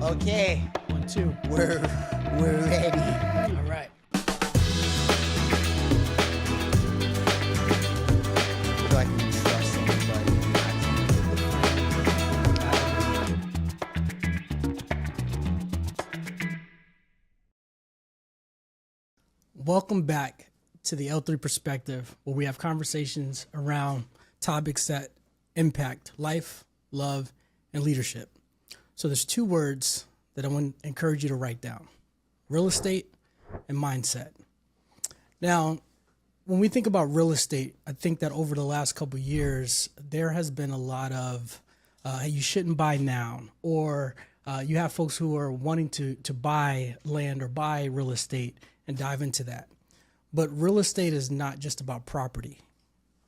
Okay. 1, 2. We're ready. All right. I feel like we trust somebody. Welcome back to the L3 Perspective, where we have conversations around topics that impact life, love, and leadership. So there's 2 words that I want to encourage you to write down: real estate and mindset. Now, when we think about real estate, I think that over the last couple of years, there has been a lot of, hey, you shouldn't buy now, or you have folks who are wanting to buy land or buy real estate and dive into that. But real estate is not just about property.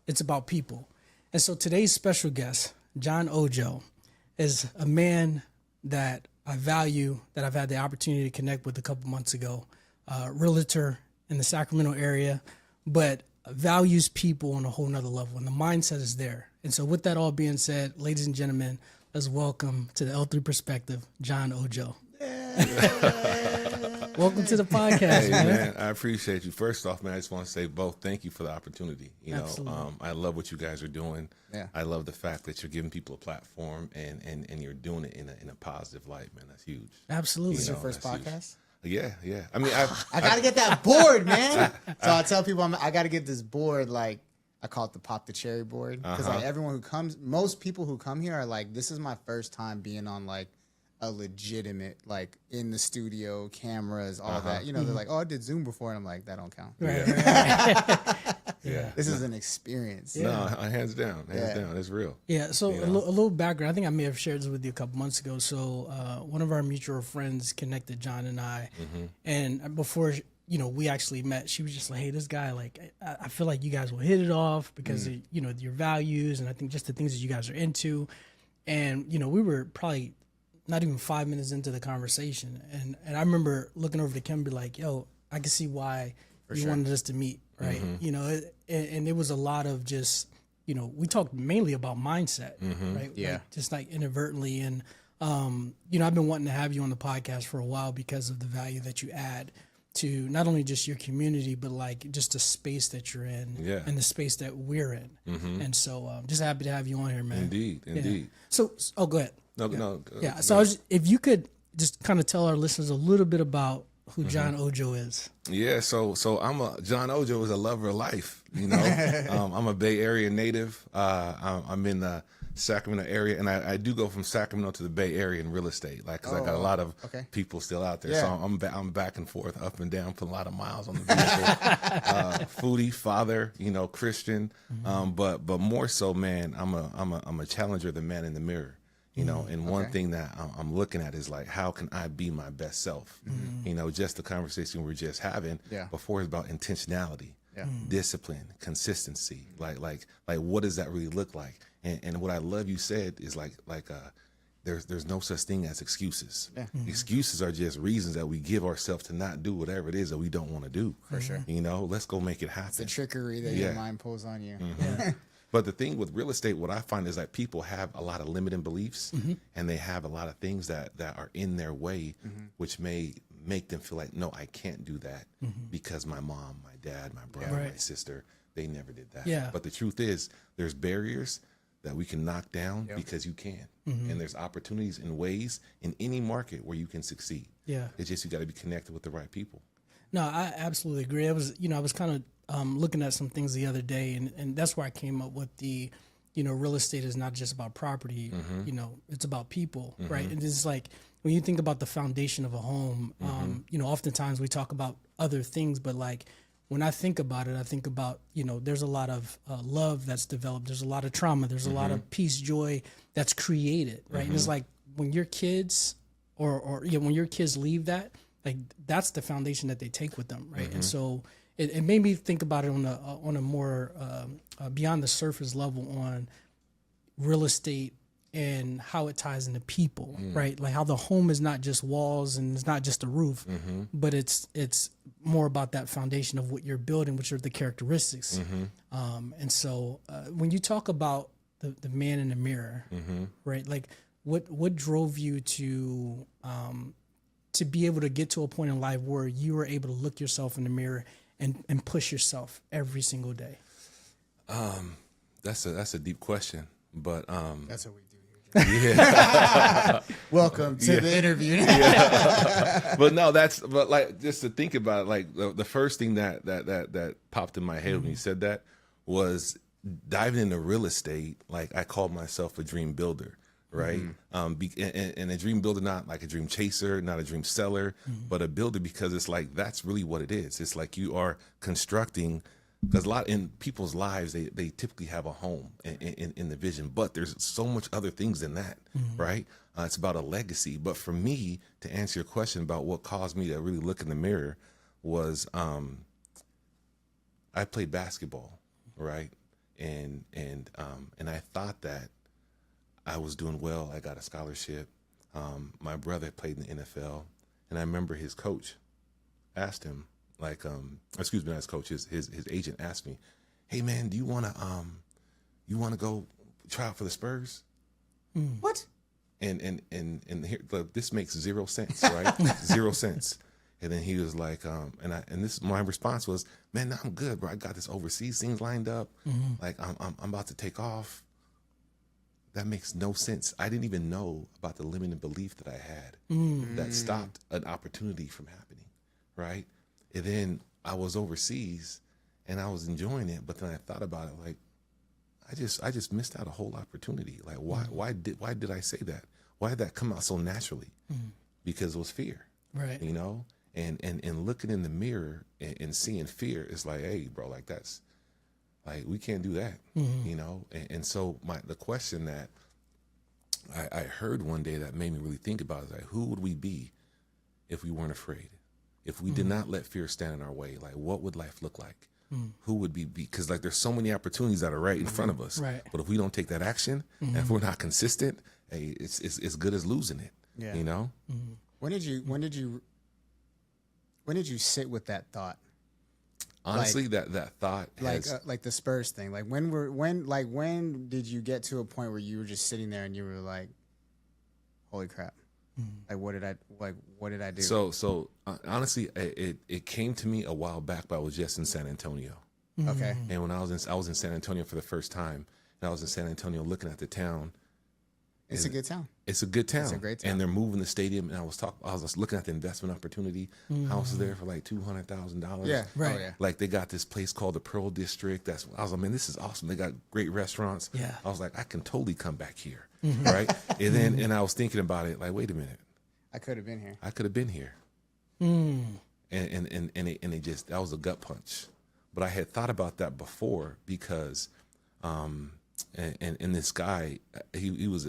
It's about people. And so today's special guest, John Ojo, is a man that I value, that I've had the opportunity to connect with a couple months ago, realtor in the Sacramento area, but values people on a whole nother level. And the mindset is there. And so with that all being said, ladies and gentlemen, let's welcome to the L3 Perspective, John Ojo. Welcome to the podcast, Hey, man. I appreciate you. First off, man, I just want to say both thank you for the opportunity. Absolutely. I love what you guys are doing. Yeah. I love the fact that you're giving people a platform and you're doing it in a positive light, man. That's huge. Absolutely. This is your first that's huge. podcast? Yeah. I mean, I got to get that board, man. So I tell people I got to get this board, like, I call it the pop the cherry board. Because like everyone who comes, most people who come here are like, this is my first time being on like a legitimate, like in the studio, cameras, all that. You know, they're like, oh, I did Zoom before. And I'm like, that don't count. Right. yeah. This is an experience. No, hands down. It's real. Yeah, so You a know? little background. I think I may have shared this with you a couple months ago. So one of our mutual friends connected John and I, and before we actually met, she was just like, "Hey, this guy, like, I feel like you guys will hit it off because of, your values, and I think just the things that you guys are into." And we were probably not even 5 minutes into the conversation, and I remember looking over to Kim and be like, "Yo, I can see why you wanted us to meet." Right. And it was a lot of just, we talked mainly about mindset, right? Yeah. Like, just like inadvertently. And, I've been wanting to have you on the podcast for a while because of the value that you add to not only just your community, but like just the space that you're in and the space that we're in. And so just happy to have you on here, man. Indeed. Yeah. So, go ahead. No. Yeah. So if you could just kind of tell our listeners a little bit about who John Ojo is. Yeah, so John Ojo is a lover of life. I'm a Bay Area native. I'm in the Sacramento area, and I do go from Sacramento to the Bay Area in real estate, like because I got a lot of people still out there. Yeah. So I'm back and forth, up and down, put a lot of miles on the vehicle. Foodie, father, Christian, but more so, man, I'm a challenger, the man in the mirror. And one thing that I'm looking at is like, how can I be my best self? Just the conversation we're just having before is about intentionality, discipline, consistency. Like what does that really look like? And what I love you said is there's no such thing as excuses. Yeah. Excuses are just reasons that we give ourselves to not do whatever it is that we don't want to do. For sure. Let's go make it happen. It's the trickery that your mind pulls on you. Yeah. But the thing with real estate, what I find is that people have a lot of limiting beliefs and they have a lot of things that are in their way, which may make them feel like, no, I can't do that because my mom, my dad, my brother, my sister, they never did that. Yeah. But the truth is there's barriers that we can knock down because you can. And there's opportunities and ways in any market where you can succeed. Yeah. It's just you got to be connected with the right people. No, I absolutely agree. I was kind of looking at some things the other day, and that's where I came up with the, real estate is not just about property, it's about people, right? And it's like, when you think about the foundation of a home, oftentimes we talk about other things, but like, when I think about it, I think about, there's a lot of love that's developed. There's a lot of trauma. There's a lot of peace, joy that's created, right? And it's like, when your kids when your kids leave that, like, that's the foundation that they take with them, right? And so it made me think about it on a more beyond the surface level on real estate and how it ties into people, right? Like how the home is not just walls and it's not just a roof, but it's more about that foundation of what you're building, which are the characteristics. And so when you talk about the man in the mirror, right? Like what drove you to to be able to get to a point in life where you are able to look yourself in the mirror and push yourself every single day? That's a deep question, but That's what we do here. yeah. Welcome to the interview. But no, but like just to think about it, like the first thing that popped in my head when you said that was diving into real estate. Like I called myself a dream builder, right? And a dream builder, not like a dream chaser, not a dream seller, but a builder, because it's like that's really what it is. It's like you are constructing. Because a lot in people's lives, they typically have a home in the vision, but there's so much other things than that, right? It's about a legacy. But for me, to answer your question about what caused me to really look in the mirror was I played basketball, right? And I thought that I was doing well. I got a scholarship. My brother played in the NFL, and I remember his coach asked him, like, excuse me, not his coach, his agent asked me, "Hey man, do you wanna go try out for the Spurs?" What? And here, look, this makes 0 cents, right? 0 cents. And then he was like, my response was, "Man, no, I'm good, bro. I got this overseas things lined up. Like I'm about to take off." That makes no sense. I didn't even know about the limiting belief that I had that stopped an opportunity from happening, right? And then I was overseas and I was enjoying it, but then I thought about it, like, I just missed out a whole opportunity. Like, why did I say that? Why did that come out so naturally? Because it was fear, Right. you know? And looking in the mirror and seeing fear is like, hey, bro, like that's, like, we can't do that, you know? And so the question that I heard one day that made me really think about is like, who would we be if we weren't afraid? If we did not let fear stand in our way, like what would life look like? Who would be? Because like there's so many opportunities that are right in front of us. Right. But if we don't take that action, and if we're not consistent, hey, it's good as losing it. Yeah. You know? When did you sit with that thought? Honestly, that thought has, Like the Spurs thing. Like when did you get to a point where you were just sitting there and you were like, "Holy crap! Like what did I do?" So honestly, it came to me a while back, but I was just in San Antonio. Okay. And when I was in San Antonio for the first time, and I was in San Antonio looking at the town. It's a good town. It's a good town. It's a great town. And they're moving the stadium. And I was looking at the investment opportunity. Houses there for like $200,000. Yeah. Right. Oh, yeah. Like they got this place called the Pearl District. I was like, man, this is awesome. They got great restaurants. Yeah. I was like, I can totally come back here. Right. And then, and I was thinking about it, like, wait a minute. I could have been here. I could have been here. And it just, that was a gut punch. But I had thought about that before because, and this guy, he was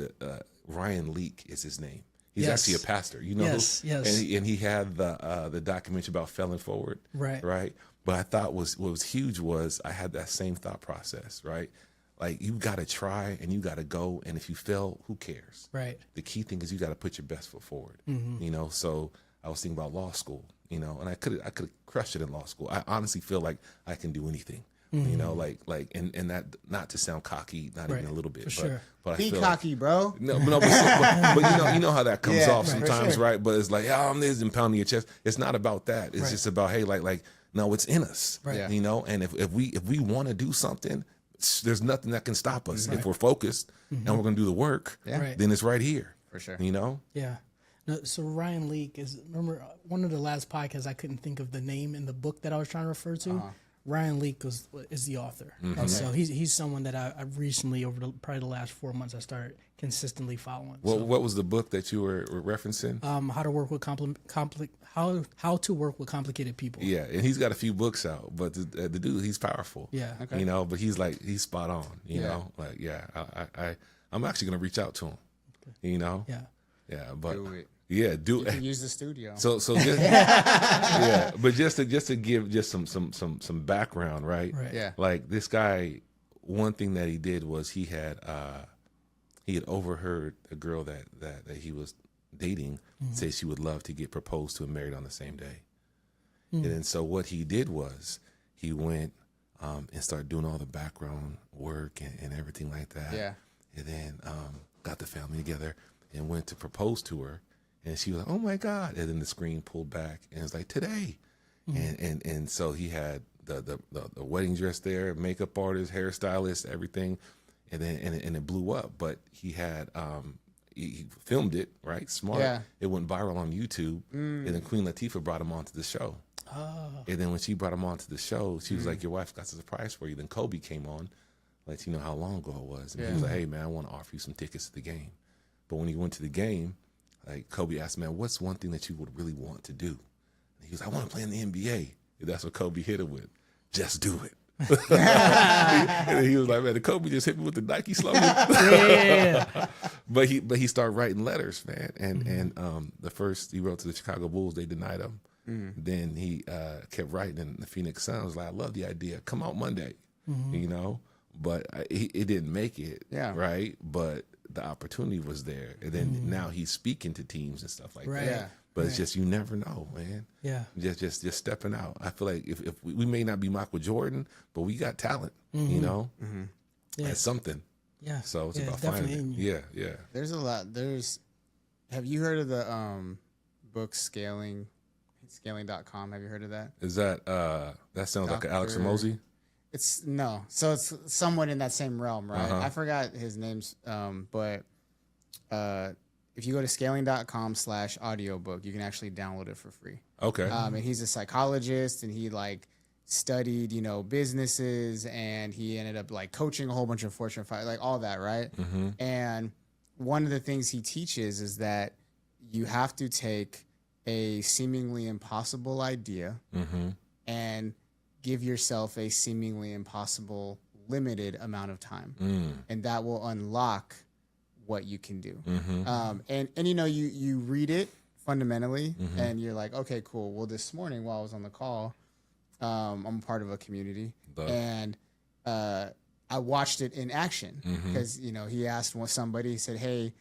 Ryan Leak is his name. He's actually a pastor, you know. Yes, yes. And he had the documentary about failing forward, right. But I thought what was huge was I had that same thought process, right? Like you got to try and you got to go, and if you fail, who cares? Right. The key thing is you got to put your best foot forward, you know. So I was thinking about law school, you know, and I could have crushed it in law school. I honestly feel like I can do anything. You know, like, and that, not to sound cocky, not even a little bit, but I Be feel cocky, like, bro. but you know how that comes off for sometimes, sure. right? But it's like, I'm this and pounding your chest. It's not about that. It's just about, hey, like, no, it's in us, Right. Yeah. you know. And if we want to do something, there's nothing that can stop us if we're focused and we're gonna do the work. Yeah. Right. Then it's right here, For sure. you know. Yeah. No, so Ryan Leak remember one of the last podcasts, I couldn't think of the name in the book that I was trying to refer to. Ryan Leak is the author. And so he's someone that I recently, over probably the last 4 months, I started consistently following. What was the book that you were referencing? How to work with how to work with complicated people. Yeah, and he's got a few books out, but the dude, he's powerful. Yeah. Okay. You know, but he's spot on. You know, like I'm actually gonna reach out to him. You know. Yeah. But Do it. yeah, do You can use the studio. So just yeah, but just to give just some background, right? Right. Yeah. Like this guy, one thing that he did was he had overheard a girl that he was dating say she would love to get proposed to and married on the same day. And then so what he did was he went and started doing all the background work and everything like that. Yeah. And then got the family together and went to propose to her. And she was like, oh my God. And then the screen pulled back and it was like, today. And so he had the wedding dress there, makeup artist, hairstylist, everything. And then and it blew up. But he had he filmed it, right? Smart. Yeah. It went viral on YouTube. And then Queen Latifah brought him onto the show. Oh. And then when she brought him onto the show, she was like, your wife got a surprise for you. Then Kobe came on, let you know how long ago it was. And he was like, hey man, I want to offer you some tickets to the game. But when he went to the game, like Kobe asked, man, what's one thing that you would really want to do? And he was like, I want to play in the NBA. And that's what Kobe hit him with. Just do it. And he was like, man, the Kobe just hit me with the Nike slogan. But he started writing letters, man. And the first he wrote to the Chicago Bulls, they denied him. Then he kept writing, and the Phoenix Suns was like, I love the idea. Come out Monday, you know. But it didn't make it, right? But the opportunity was there, and then now he's speaking to teams and stuff like that. Yeah. But it's just, you never know, man. Yeah. Just stepping out. I feel like if we may not be Michael Jordan, but we got talent, you know. That's something. Yeah. So it's about finding it. Yeah. There's a lot. Have you heard of the book Scaling.com? Have you heard of that? Is that that sounds like an Alex Hormozy? So it's somewhat in that same realm, right? I forgot his name's, but if you go to scaling.com/audiobook, you can actually download it for free. Okay. And he's a psychologist, and he like studied, businesses, and he ended up like coaching a whole bunch of Fortune 5, like all that, right? And one of the things he teaches is that you have to take a seemingly impossible idea and give yourself a seemingly impossible limited amount of time, and that will unlock what you can do. And you read it fundamentally, and you're like, okay, cool. Well, this morning while I was on the call, I'm a part of a community, and I watched it in action because he asked somebody. He said, hey.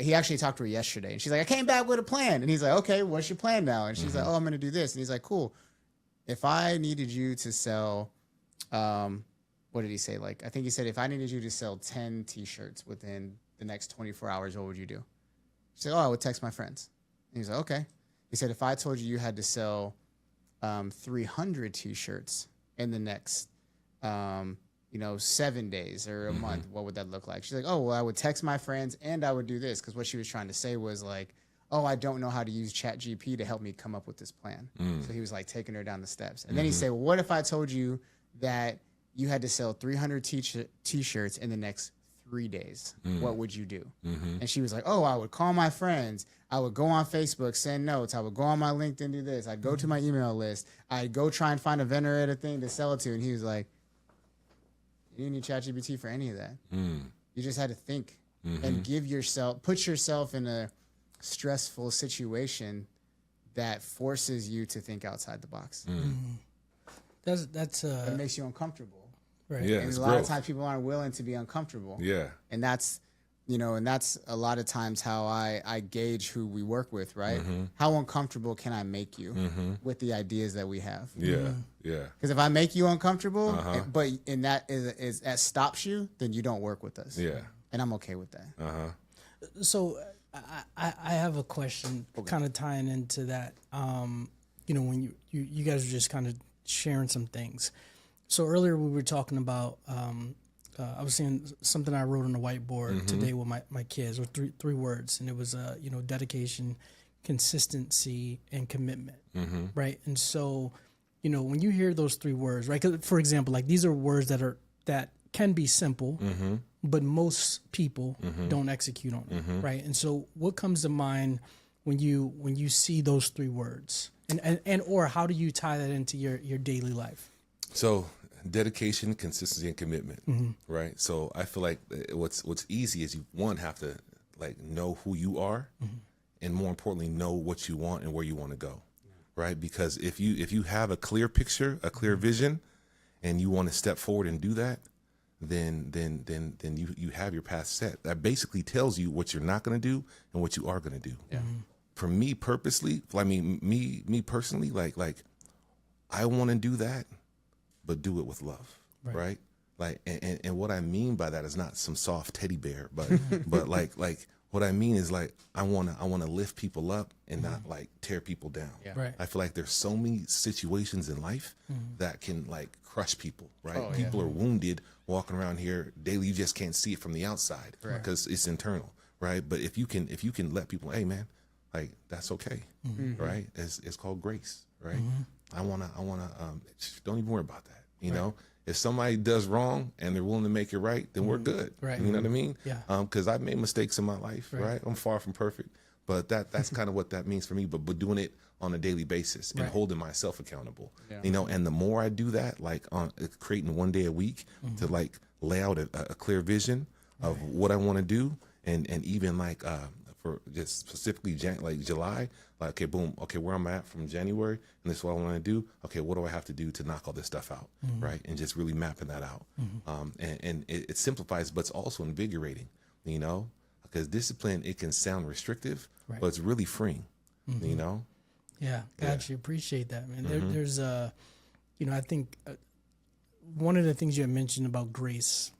He actually talked to her yesterday, and she's like, I came back with a plan. And he's like, okay, what's your plan now? And she's like, oh, I'm going to do this. And he's like, cool. If I needed you to sell, what did he say? Like, I think he said, if I needed you to sell 10 T-shirts within the next 24 hours, what would you do? She said, oh, I would text my friends. And he's like, okay. He said, if I told you had to sell 300 T-shirts in the next 7 days or a month, what would that look like? She's like, oh, well, I would text my friends and I would do this. Because what she was trying to say was like, oh, I don't know how to use ChatGPT to help me come up with this plan. So he was like taking her down the steps. And then he said, well, what if I told you that you had to sell 300 T-shirts in the next 3 days? What would you do? And she was like, oh, I would call my friends. I would go on Facebook, send notes. I would go on my LinkedIn, do this. I'd go to my email list. I'd go try and find a vendor at a thing to sell it to. And he was like, you didn't need ChatGPT for any of that. You just had to think and put yourself in a stressful situation that forces you to think outside the box. That makes you uncomfortable. Right. Yeah, and a lot of times people aren't willing to be uncomfortable. Yeah. And that's a lot of times how I gauge who we work with, right? How uncomfortable can I make you with the ideas that we have? Yeah. Yeah. Because if I make you uncomfortable, but in that stops you, then you don't work with us. Yeah. And I'm okay with that. So I have a question kind of tying into that. When you guys are just kind of sharing some things. So earlier we were talking about, I was saying something I wrote on the whiteboard today with my kids, or three words, and it was dedication, consistency, and commitment, right? And so, when you hear those three words, right? 'Cause for example, like these are words that can be simple, but most people don't execute on it, right? And so, what comes to mind when you see those three words, and or how do you tie that into your daily life? So dedication, consistency, and commitment, right? So I feel like what's easy is you have to like know who you are, and more importantly, know what you want and where you want to go, right? Because if you have a clear picture, a clear vision, and you want to step forward and do that, then you have your path set. That basically tells you what you're not going to do and what you are going to do. Yeah. For me purposely, me personally, like I want to do that, but do it with love, right? Like, and what I mean by that is not some soft teddy bear, but but like what I mean is like I wanna lift people up and not like tear people down. Yeah. Right. I feel like there's so many situations in life that can like crush people, right? Oh, People are wounded walking around here daily. You just can't see it from the outside Correct. because it's internal, right? But if you can let people, hey man, like that's okay, right? It's called grace, right? I wanna don't even worry about that. You know, if somebody does wrong and they're willing to make it right, then we're good. Right. You know what I mean? Yeah. Because I've made mistakes in my life, right? I'm far from perfect, but that's kind of what that means for me. But doing it on a daily basis and holding myself accountable, you know, and the more I do that, like on creating one day a week to like lay out a clear vision of what I want to do, and even like for just specifically like July, like okay, boom, okay, where I'm at from January, and this is what I want to do. Okay, what do I have to do to knock all this stuff out, right? And just really mapping that out, and it simplifies, but it's also invigorating, you know, because discipline, it can sound restrictive, but it's really freeing, you know. Yeah, gotcha. Appreciate that, man. There's you know, I think one of the things you had mentioned about grace,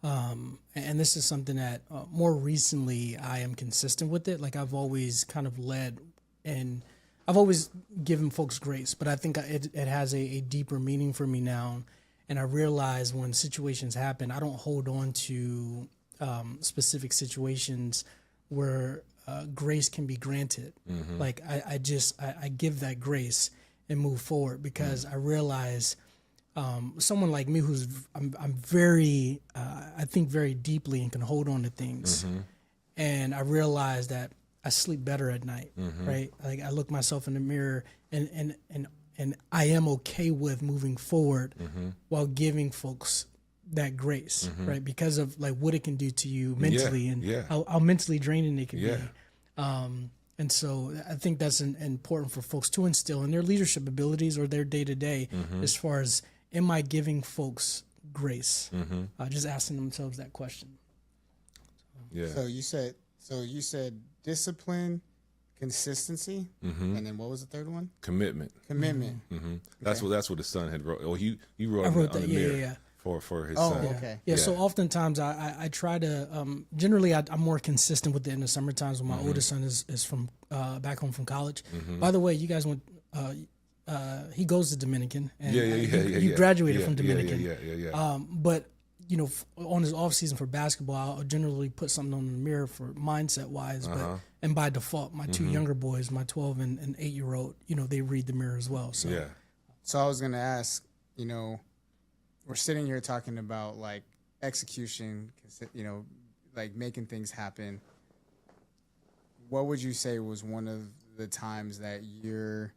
and this is something that more recently I am consistent with it. Like I've always kind of led, and I've always given folks grace, but I think it has a deeper meaning for me now. And I realize when situations happen, I don't hold on to specific situations where grace can be granted. Like I give that grace and move forward because I realize someone like me who's I'm very I think very deeply and can hold on to things, and I realize that I sleep better at night, right? Like I look myself in the mirror and I am okay with moving forward while giving folks that grace, right? Because of like what it can do to you mentally and how mentally draining it can be. And so I think that's important for folks to instill in their leadership abilities or their day to day, as far as am I giving folks grace? Just asking themselves that question. Yeah. So you said discipline, consistency, and then what was the third one? Commitment. Commitment. That's what his son had wrote. Oh, you wrote, I wrote on that. the mirror Yeah. For his Oh, son. okay. Yeah, so oftentimes I try to, generally I'm more consistent with it in the summer times when my oldest son is from back home from college. By the way, you guys went, he goes to Dominican. And you graduated from Dominican. Yeah. But, you know, on his off season for basketball, I'll generally put something on the mirror for mindset wise. And by default, my two younger boys, my 12 and 8-year-old, you know, they read the mirror as well. So So I was going to ask, you know, we're sitting here talking about like execution, you know, like making things happen. What would you say was one of the times that you're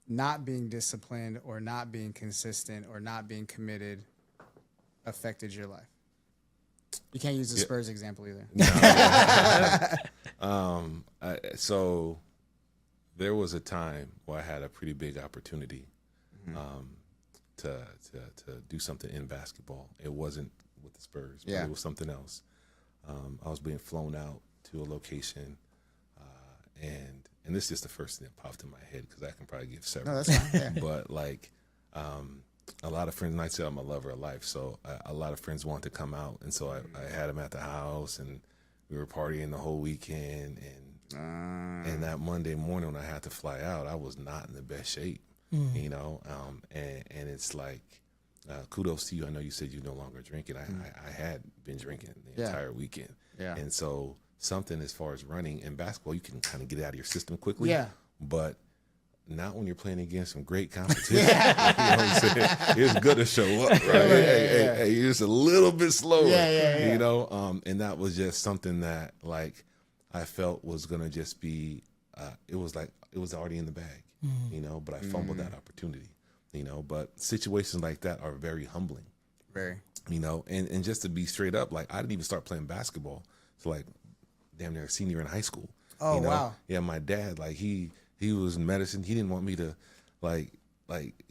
not being disciplined or not being consistent or not being committed affected your life? You can't use the Spurs example either. No, so there was a time where I had a pretty big opportunity to do something in basketball. It wasn't with the Spurs, but it was something else. I was being flown out to a location, and this is just the first thing that popped in my head because I can probably give several. No, that's fine. Yeah. But like a lot of friends, and I say I'm a lover of life, so a lot of friends wanted to come out, and so I had them at the house, and we were partying the whole weekend, and that Monday morning when I had to fly out, I was not in the best shape. You know, and it's like, kudos to you. I know you said you're no longer drinking. I had been drinking the entire weekend. Yeah. And so something as far as running and basketball, you can kind of get it out of your system quickly. Yeah. But not when you're playing against some great competition. You know what I'm saying? It's good to show up, right? Hey, you're just a little bit slower. Yeah. You know, and that was just something that like I felt was gonna just be. It was like it was already in the bag. You know, but I fumbled that opportunity, you know, but situations like that are very humbling, you know, and just to be straight up, like I didn't even start playing basketball. So like damn near a senior in high school. Oh, you know? wow. Yeah. My dad, like he was in medicine. He didn't want me to like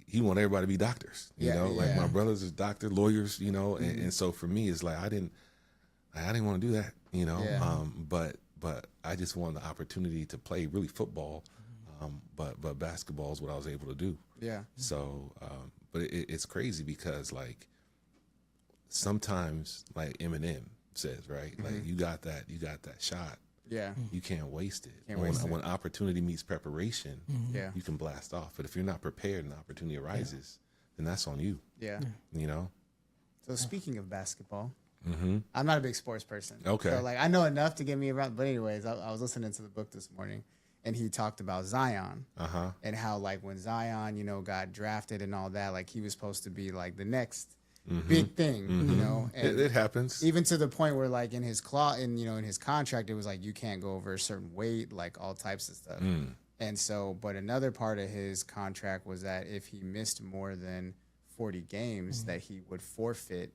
he wanted everybody to be doctors, you know, like my brothers is doctors, lawyers, you know, and so for me, it's like, I didn't want to do that, you know, but I just wanted the opportunity to play really football. But basketball is what I was able to do. Yeah. So, but it's crazy because like sometimes like Eminem, says, right? Like you got that shot. Yeah. You can't waste it. Can't waste it. When opportunity meets preparation, Yeah. you can blast off. But if you're not prepared and the opportunity arises, then that's on you. Yeah. You know? So speaking of basketball, I'm not a big sports person. Okay. So like I know enough to get me around. But anyways, I was listening to the book this morning, and he talked about Zion and how like when Zion, you know, got drafted and all that, like he was supposed to be like the next big thing, you know. And It happens. even to the point where like in his in his contract, it was like you can't go over a certain weight, like all types of stuff. And so, but another part of his contract was that if he missed more than 40 games, that he would forfeit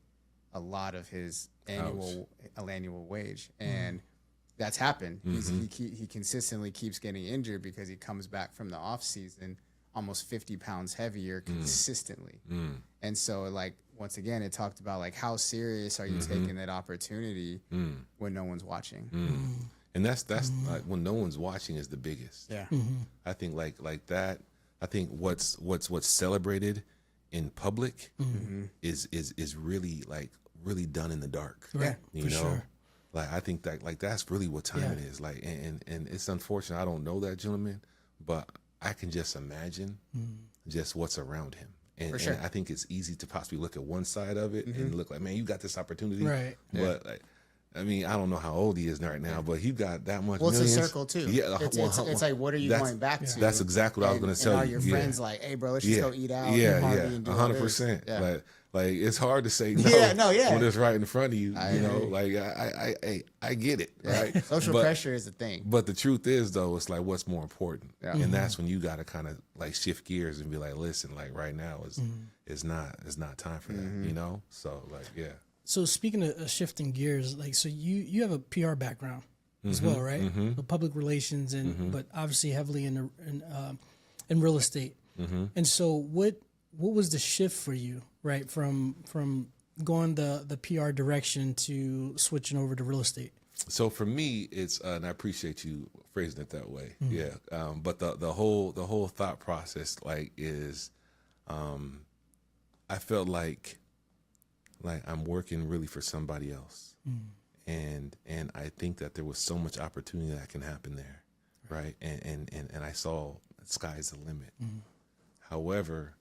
a lot of his annual wage. And that's happened. He consistently keeps getting injured because he comes back from the off season almost 50 pounds heavier consistently. And so like, once again, it talked about like, how serious are you taking that opportunity when no one's watching? And that's like when no one's watching is the biggest. Yeah. I think like that. I think what's celebrated in public is really done in the dark. Right. You For know, sure. like I think that like that's really what time it is. Like and it's unfortunate I don't know that gentleman, but I can just imagine just what's around him. And, For sure. and I think it's easy to possibly look at one side of it and look like, man, you got this opportunity. Right. But like, I mean, I don't know how old he is right now, but he got that much. Well, it's millions. a circle too. Yeah, It's like, what are you going back to? That's exactly what I was going to tell you. And are your friends like, hey, bro, let's just go eat out? And do all this? 100%. Yeah. Like it's hard to say no. When it's right in front of you. You know, like I get it, right? Social pressure is a thing. But the truth is, though, it's like what's more important, Yeah. and that's when you got to kind of like shift gears and be like, listen, like right now is not time for that, you know. So like, yeah. So speaking of shifting gears, like, so you have a PR background as well, right? So public relations and but obviously heavily in real estate. And so what was the shift for you, right, from going the PR direction to switching over to real estate? So for me, it's and I appreciate you phrasing it that way. Yeah. But the whole thought process like is, I felt like I'm working really for somebody else, and I think that there was so much opportunity that can happen there, right? And I saw sky's the limit. However,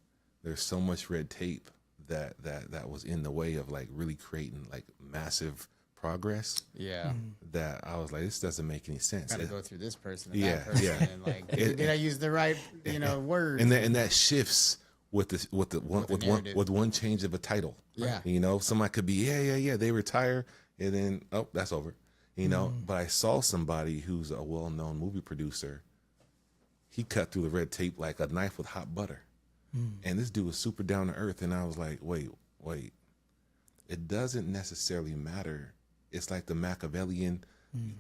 there's so much red tape that was in the way of like really creating like massive progress. Yeah. That I was like, this doesn't make any sense. Gotta go through this person and that person. Yeah. And like, did I use the right, words? And that shifts with one change of a title. Yeah. You know, somebody could be, they retire and then, oh, that's over. You know, but I saw somebody who's a well-known movie producer. He cut through the red tape like a knife with hot butter. And this dude was super down to earth. And I was like, wait. It doesn't necessarily matter. It's like the Machiavellian,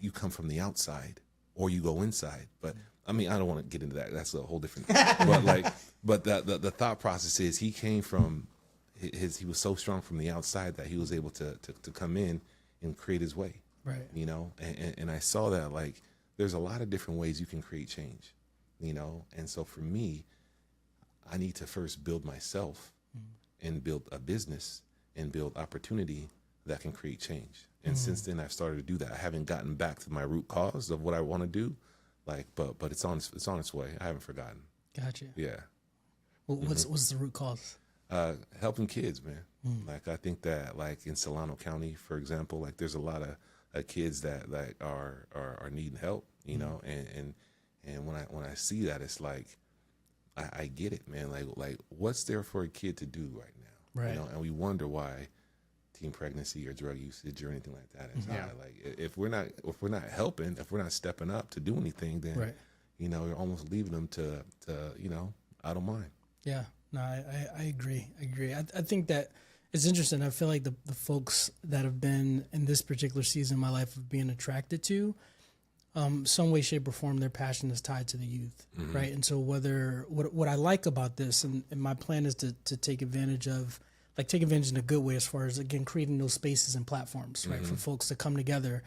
you come from the outside or you go inside. But I mean, I don't want to get into that. That's a whole different thing. But the thought process is he came from he was so strong from the outside that he was able to come in and create his way. Right. You know, and I saw that like there's a lot of different ways you can create change, you know? And so for me, I need to first build myself and build a business and build opportunity that can create change. And since then I've started to do that. I haven't gotten back to my root cause of what I want to do. Like, but it's on its way. I haven't forgotten. Gotcha. Yeah. Well, what's the root cause? Helping kids, man. Like I think that like in Solano County, for example, like there's a lot of kids that are needing help, you know, and when I see that, it's like I get it, man. Like what's there for a kid to do right now? Right. You know, and we wonder why teen pregnancy or drug usage or anything like that is high. Like if we're not helping, if we're not stepping up to do anything, then you know, you're almost leaving them to you know, I don't mind. Yeah. No, I agree. I think that it's interesting. I feel like the folks that have been in this particular season of my life of being attracted to, some way, shape, or form, their passion is tied to the youth, right? And so what I like about this, and my plan is to take advantage of, like take advantage in a good way as far as, again, creating those spaces and platforms, right, for folks to come together.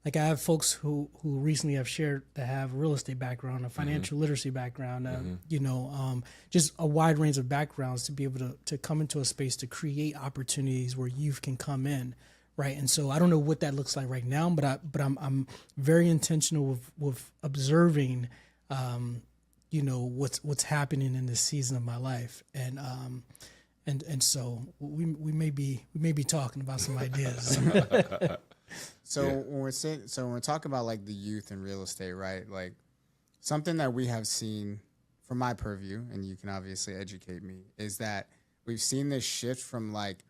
Like I have folks who recently have shared that have a real estate background, a financial literacy background, you know, just a wide range of backgrounds to be able to come into a space to create opportunities where youth can come in, right? And so I don't know what that looks like right now, but I'm very intentional with observing, you know, what's happening in this season of my life, and so we may be talking about some ideas. So when we're talking about like the youth and real estate, right? Like something that we have seen from my purview, and you can obviously educate me, is that we've seen this shift from like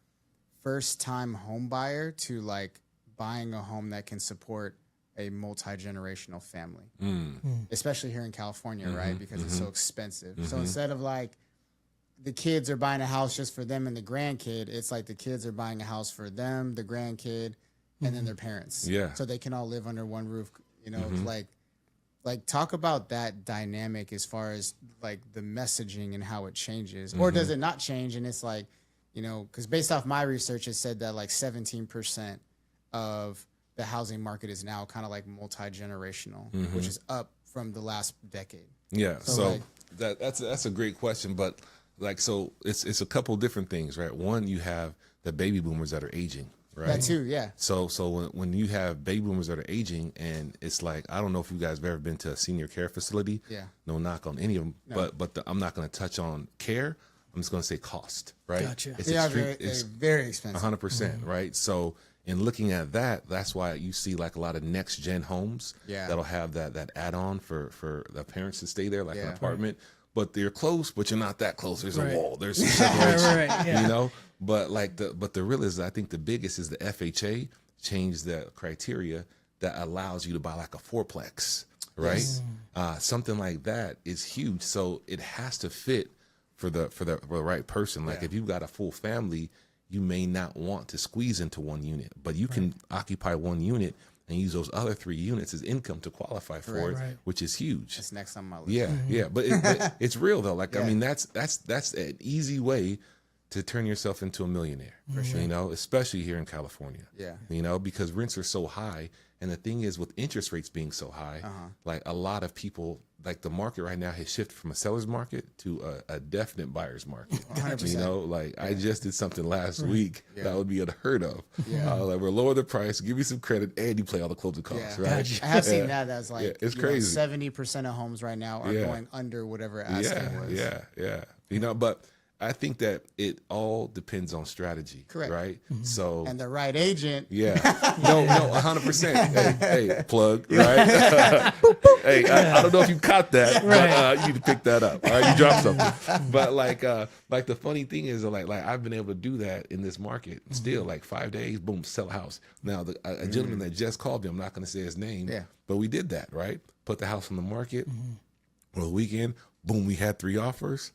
first time home buyer to like buying a home that can support a multi-generational family, especially here in California, right? Because it's so expensive. So instead of like the kids are buying a house just for them and the grandkid, it's like the kids are buying a house for them, the grandkid, and then their parents. Yeah. So they can all live under one roof, you know, like talk about that dynamic as far as like the messaging and how it changes. Or does it not change? And it's like, you know, because based off my research, it said that like 17% of the housing market is now kind of like multi-generational, which is up from the last decade. Yeah. So, So like, that's a great question, but like, so it's a couple different things, right? One, you have the baby boomers that are aging, right? that too, yeah. So when you have baby boomers that are aging, and it's like, I don't know if you guys have ever been to a senior care facility. Yeah. No knock on any of them, but I'm not going to touch on care. I'm just going to say cost, right? Gotcha. It's They're it's very expensive. 100%, right? So in looking at that, that's why you see like a lot of next gen homes that'll have that add on for the parents to stay there, like an apartment. But they're close, but you're not that close. There's a wall. There's some separation, you know. But like the real is, I think the biggest is the FHA changed the criteria that allows you to buy like a fourplex, right? Something like that is huge. So it has to fit for the right person. Like if you've got a full family, you may not want to squeeze into one unit, but you can occupy one unit and use those other 3 units as income to qualify for it, which is huge. That's next on my list. Yeah, but it's real though. Like I mean, that's an easy way to turn yourself into a millionaire. For sure. You know, especially here in California. Yeah. You know, because rents are so high, and the thing is, with interest rates being so high, like a lot of people, like the market right now has shifted from a seller's market to a definite buyer's market. 100%. You know, like I just did something last week that would be unheard of. Like we're lower the price, give you some credit, and you play all the closing costs, right? I have seen that. That's like it's crazy. 70% of homes right now are going under whatever asking was. Yeah. You know, but I think that it all depends on strategy. Correct. Right? So and the right agent. Yeah. No, 100%. Hey, plug, right? Hey, I don't know if you caught that, but you need to pick that up. All right, you dropped something. But like the funny thing is, like I've been able to do that in this market still. Like 5 days, boom, sell a house. Now a gentleman that just called me, I'm not going to say his name, but we did that, right? Put the house on the market for the weekend. Boom, we had 3 offers.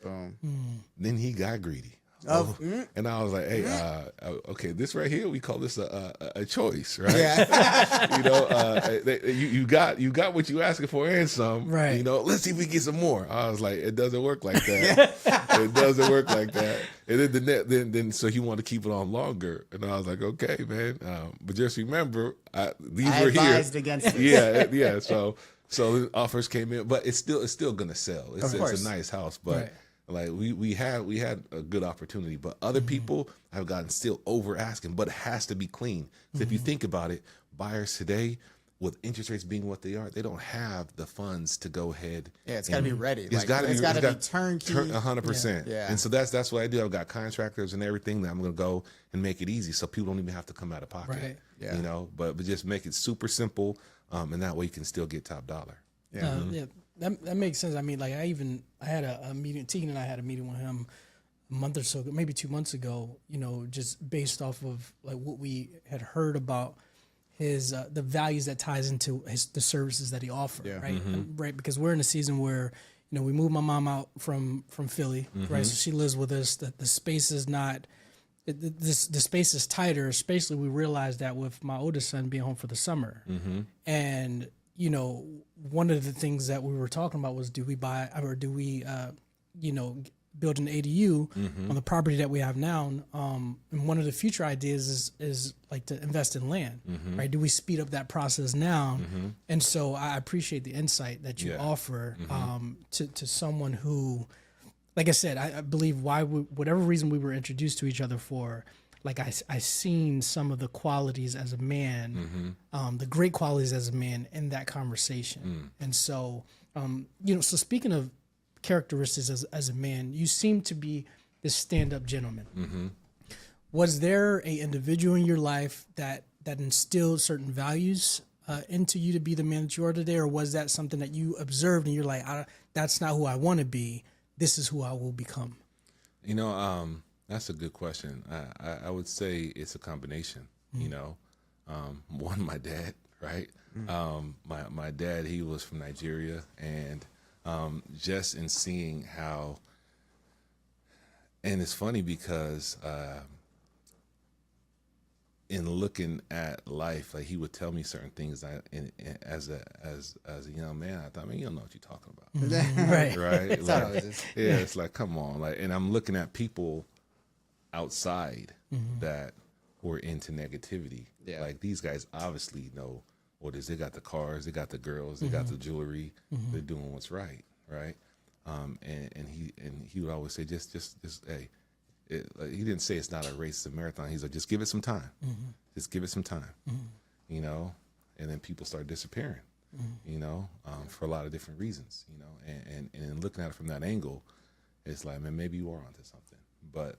Then he got greedy. And I was like, hey, okay, this right here, we call this a choice, right? Yeah. You know, you got what you asking for and some. Right. You know, let's see if we get some more. I was like, it doesn't work like that. It doesn't work like that. And then so he wanted to keep it on longer, and I was like, okay, man. But just remember, these were here. Advised against it. Yeah. So the offers came in, but it's still gonna sell. It's a nice house, but like we had a good opportunity. But other people have gotten still over asking, but it has to be clean. So if you think about it, buyers today, with interest rates being what they are, they don't have the funds to go ahead. Yeah, it's got to be ready. It's got to be turnkey. 100%. Yeah. And so that's what I do. I've got contractors and everything that I'm going to go and make it easy, so people don't even have to come out of pocket. Right. Yeah. You know, but just make it super simple. And that way you can still get top dollar. Yeah. That makes sense. I mean, like I had a meeting, Tegan and I had a meeting with him a month or so, maybe 2 months ago, you know, just based off of like what we had heard about his, the values that ties into the services that he offered. Yeah. Right. Right. Because we're in a season where, you know, we moved my mom out from Philly, right? So she lives with us. The space is not, the space is tighter. Especially we realized that with my oldest son being home for the summer, and you know, one of the things that we were talking about was, do we buy or do we, you know, build an ADU on the property that we have now? And one of the future ideas is like to invest in land, right? Do we speed up that process now? And so I appreciate the insight that you offer to someone who, like I said, I believe whatever reason we were introduced to each other for, like I seen some of the qualities as a man, the great qualities as a man in that conversation. And so, so speaking of characteristics as a man, you seem to be this stand-up gentleman. Was there a individual in your life that instilled certain values into you to be the man that you are today, or was that something that you observed and you're like, that's not who I want to be, this is who I will become? That's a good question. I would say it's a combination. One, my dad, right? My dad, he was from Nigeria, and just in seeing how, and it's funny because in looking at life, like he would tell me certain things. As a young man, I thought, man, you don't know what you're talking about, Right? Right? It's like, always this. yeah, it's like, come on, like, and I'm looking at people outside that were into negativity. Yeah. Like these guys obviously know what it is. They got the cars, they got the girls, they got the jewelry. They're doing what's right, right? And he would always say, just hey. He didn't say it's not a race, it's a marathon. He's like, just give it some time. Just give it some time, and then people start disappearing, for a lot of different reasons, and looking at it from that angle, it's like, man, maybe you are onto something. But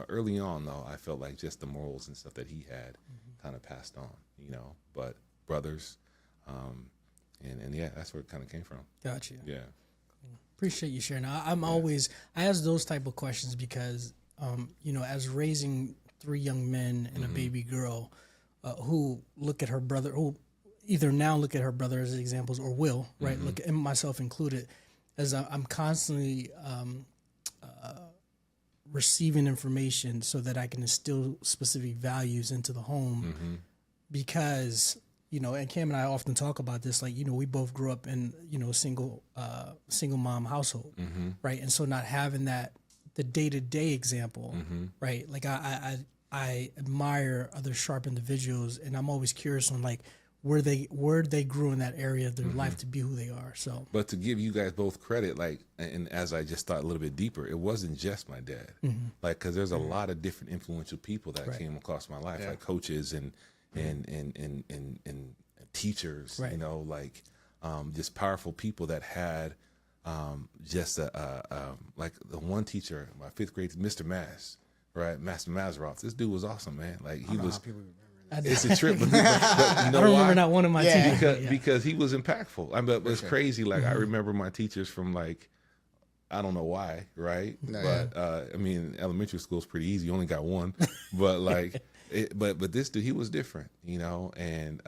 early on, though, I felt like just the morals and stuff that he had kind of passed on, but brothers, and yeah, that's where it kind of came from. Gotcha. Yeah. Appreciate you sharing. I ask those type of questions because, as raising 3 young men and a baby girl who look at her brother, who either now look at her brother as examples or will, right? Look, and myself included, as I'm constantly receiving information so that I can instill specific values into the home because, and Cam and I often talk about this, like, we both grew up in, a single mom household, right? And so not having the day-to-day example, right? Like I admire other sharp individuals, and I'm always curious on like where they grew in that area of their life to be who they are. So, but to give you guys both credit, like, and as I just thought a little bit deeper, it wasn't just my dad, like, because there's a lot of different influential people that came across my life, like coaches and teachers, right. Like just powerful people that had just like the one teacher, my 5th grade, Mr. Mass, right? Master Mazarov. This dude was awesome, man. Like he was. It's a trip, but you know I don't remember not one of my teachers because he was impactful. I mean, it was crazy. Like I remember my teachers from like, I don't know why, right? I mean, elementary school is pretty easy. You only got one, but like, but this dude, he was different, And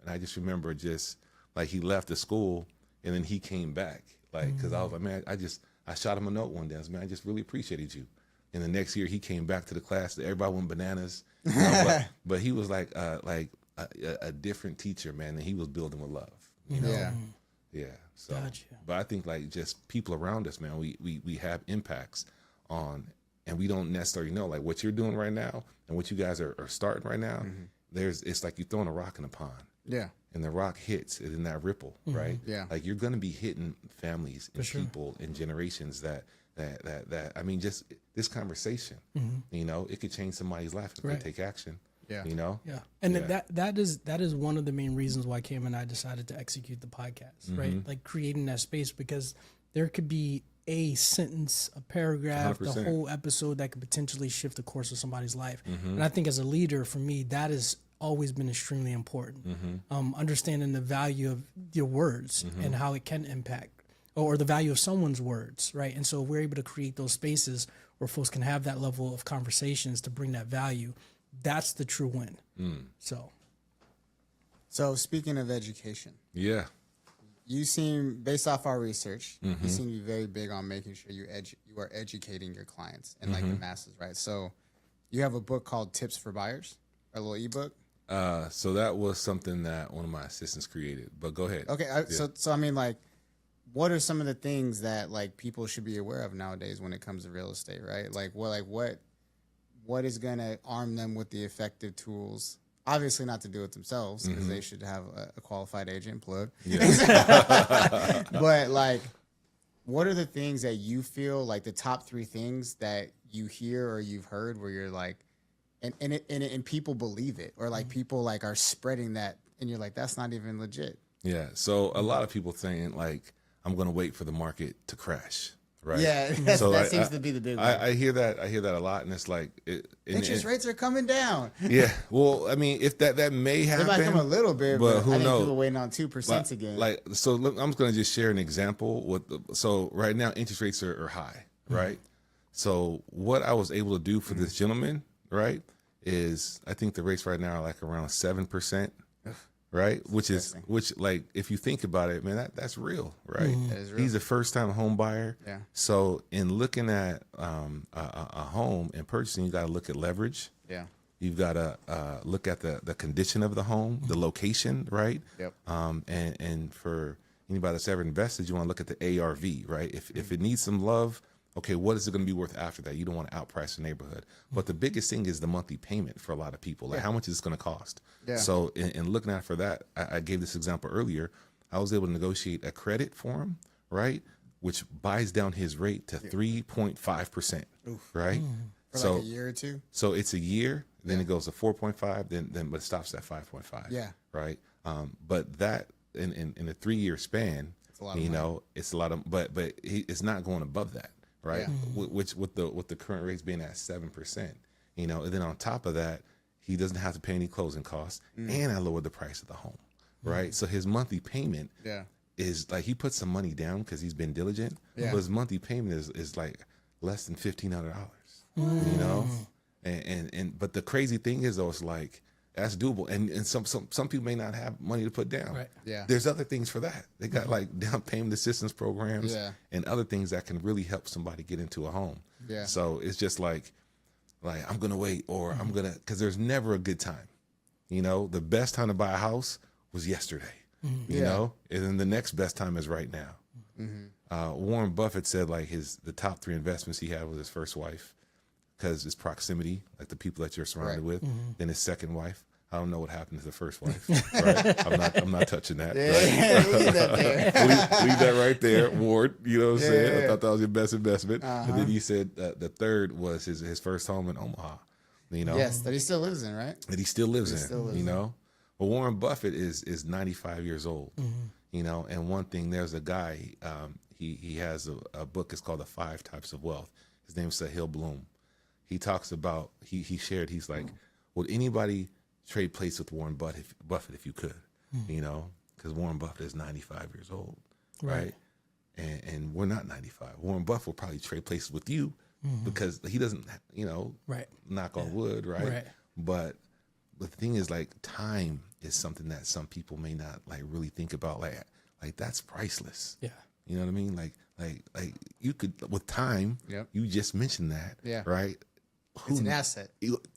I just remember just like he left the school and then he came back, like, because I was like, man, I shot him a note one day. I was, man, I just really appreciated you. And the next year he came back to the class. Everybody went bananas. But he was like a different teacher, man, and he was building with love. Yeah. So, gotcha. But I think like just people around us, man, we have impacts on, and we don't necessarily know like what you're doing right now and what you guys are starting right now. It's like you're throwing a rock in a pond. Yeah. And the rock hits it in that ripple, right? Yeah. Like you're going to be hitting families and people and generations that I mean, just this conversation, it could change somebody's life if they take action. Yeah. Yeah. And that is one of the main reasons why Cam and I decided to execute the podcast, right? Like creating that space, because there could be a sentence, a paragraph, 100%. the whole episode that could potentially shift the course of somebody's life. And I think as a leader, for me, that has always been extremely important. Understanding the value of your words and how it can impact, or the value of someone's words, right? And so we're able to create those spaces where folks can have that level of conversations to bring that value. That's the true win. So speaking of education, you seem, based off our research, you seem to be very big on making sure you are educating your clients and like the masses, right? So you have a book called Tips for Buyers, a little ebook. So that was something that one of my assistants created. But go ahead. Okay, so I mean, like, what are some of the things that like people should be aware of nowadays when it comes to real estate, right? Like what is going to arm them with the effective tools? Obviously not to do it themselves, because they should have a qualified agent, plug. Yeah. But like, what are the things that you feel like the top 3 things that you hear or you've heard where you're like, and people believe it, or like people like are spreading that, and you're like, that's not even legit. Yeah. So a lot of people saying like, I'm going to wait for the market to crash. Right. Yeah. So that seems to be the big one. I hear that. I hear that a lot. And it's like, interest rates are coming down. Yeah. Well, I mean, if that may happen. They might come a little bit, but who I think knows? people waiting on 2% again. Like, so look, I'm going to just share an example. So right now, interest rates are high. Right. So what I was able to do for this gentleman, right, is I think the rates right now are like around 7%. Right, which like if you think about it, man, that's real, right? That is real. He's a first-time home buyer. Yeah. So in looking at a home and purchasing, you got to look at leverage. Yeah. You've got to look at the condition of the home, the location, right? Yep. And for anybody that's ever invested, you want to look at the ARV, right? If it needs some love, okay, what is it going to be worth after that? You don't want to outprice the neighborhood. But the biggest thing is the monthly payment for a lot of people. Like, how much is it going to cost? Yeah. So in looking at for that, I gave this example earlier. I was able to negotiate a credit for him, right, which buys down his rate to 3.5%, right? For like a year or two? So it's a year, then it goes to 4.5, then but it stops at 5.5. Yeah. Right. But that in a 3-year span, It's a lot of money. it's a lot of, but it's not going above that. Right. Yeah. Which with the current rates being at 7%, and then on top of that, he doesn't have to pay any closing costs, and I lowered the price of the home. Right. So his monthly payment is like, he put some money down because he's been diligent. Yeah. But his monthly payment is like less than $1,500. And but the crazy thing is though, it's like, that's doable, and some people may not have money to put down. Right. Yeah. There's other things for that. They got like down payment assistance programs and other things that can really help somebody get into a home. Yeah. So it's just like I'm gonna wait, or I'm gonna, because there's never a good time. The best time to buy a house was yesterday. You know, and then the next best time is right now. Warren Buffett said like the top 3 investments he had was his first wife, because it's proximity, like the people that you're surrounded with. Then his second wife. I don't know what happened to the first wife. Right? I'm not touching that. Right? Leave that there. leave that right there, Ward. You know what I'm saying? I thought that was your best investment. And then he said the third was his first home in Omaha. Yes, that he still lives in, right? That he still lives in. But Warren Buffett is 95 years old. And one thing, there's a guy. He has a book. It's called The 5 Types of Wealth. His name's Sahil Bloom. He talks about, he shared, he's like, would anybody trade place with Warren Buffett if you could? Because Warren Buffett is 95 years old, right? And we're not 95. Warren Buffett will probably trade places with you because he doesn't, knock on wood, right? But the thing is, like, time is something that some people may not like really think about. Like that's priceless. Yeah. You know what I mean? Like you could, with time, you just mentioned that, right? It's an asset.